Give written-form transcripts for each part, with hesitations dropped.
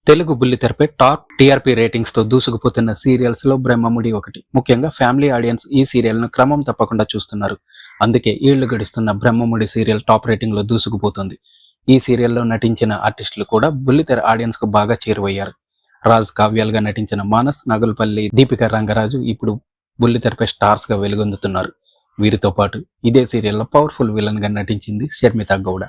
Telugu బుల్లితెరపై top TRP ratings తో దూసుకుపోతున్న serials లో బ్రహ్మముడి ఒకటి. ముఖ్యంగా ఫ్యామిలీ ఆడియన్స్ ఈ సీరియల్ ను క్రమం తప్పకుండా చూస్తున్నారు. అందుకే ఏళ్లు గడుస్తున్న బ్రహ్మముడి సీరియల్ టాప్ రేటింగ్ లో దూసుకుపోతుంది. ఈ సీరియల్లో నటించిన ఆర్టిస్టులు కూడా బుల్లితెర ఆడియన్స్ కు బాగా చేరువయ్యారు. రాజ్ కావ్యాలుగా నటించిన మానస్, నగులపల్లి, దీపిక రంగరాజు ఇప్పుడు బుల్లితెరపై స్టార్స్ గా వెలుగొందుతున్నారు. వీరితో పాటు ఇదే సీరియల్లో పవర్ఫుల్ విలన్ గా నటించింది షర్మిత గౌడ.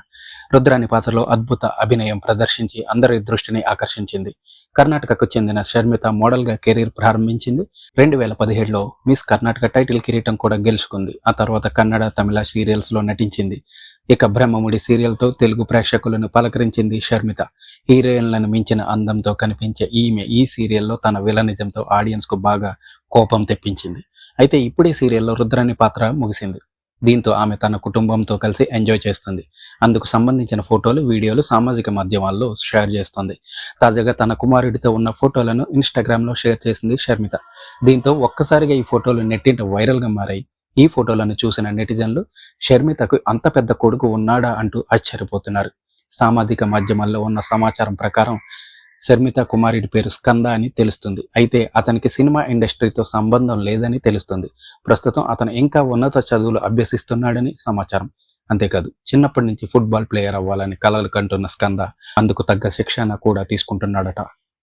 రుద్రాని పాత్రలో అద్భుత అభినయం ప్రదర్శించి అందరి దృష్టిని ఆకర్షించింది. కర్ణాటకకు చెందిన షర్మిత మోడల్ గా కెరీర్ ప్రారంభించింది. 2017లో మిస్ కర్ణాటక టైటిల్ కిరీటం కూడా గెలుచుకుంది. ఆ తర్వాత కన్నడ, తమిళ సీరియల్స్ లో నటించింది. ఇక బ్రహ్మముడి సీరియల్ తో తెలుగు ప్రేక్షకులను పలకరించింది షర్మిత. హీరోయిన్లను మించిన అందంతో కనిపించే ఈమె ఈ సీరియల్లో తన విలనిజంతో ఆడియన్స్ కు బాగా కోపం తెప్పించింది. అయితే ఇప్పుడే సీరియల్లో రుద్రాని పాత్ర ముగిసింది. దీంతో ఆమె తన కుటుంబంతో కలిసి ఎంజాయ్ చేస్తుంది. అందుకు సంబంధించిన ఫోటోలు, వీడియోలు సామాజిక మాధ్యమాల్లో షేర్ చేస్తోంది. తాజాగా తన కుమారుడితో ఉన్న ఫోటోలను ఇన్స్టాగ్రామ్ లో షేర్ చేసింది షర్మిత. దీంతో ఒక్కసారిగా ఈ ఫోటోలు నెట్టింట వైరల్ గా మారాయి. ఈ ఫోటోలను చూసిన నెటిజన్లు షర్మితకు అంత పెద్ద కొడుకు ఉన్నాడా అంటూ ఆశ్చర్యపోతున్నారు. సామాజిక మాధ్యమాల్లో ఉన్న సమాచారం ప్రకారం షర్మిత కుమారుడి పేరు స్కంద అని తెలుస్తుంది. అయితే అతనికి సినిమా ఇండస్ట్రీతో సంబంధం లేదని తెలుస్తుంది. ప్రస్తుతం అతను ఇంకా ఉన్నత చదువులు అభ్యసిస్తున్నాడని సమాచారం. అంతేకాదు, చిన్నప్పటి నుంచి ఫుట్బాల్ ప్లేయర్ అవ్వాలని కలలు కంటున్న స్కంద అందుకు తగ్గ శిక్షణ కూడా తీసుకుంటున్నాడట.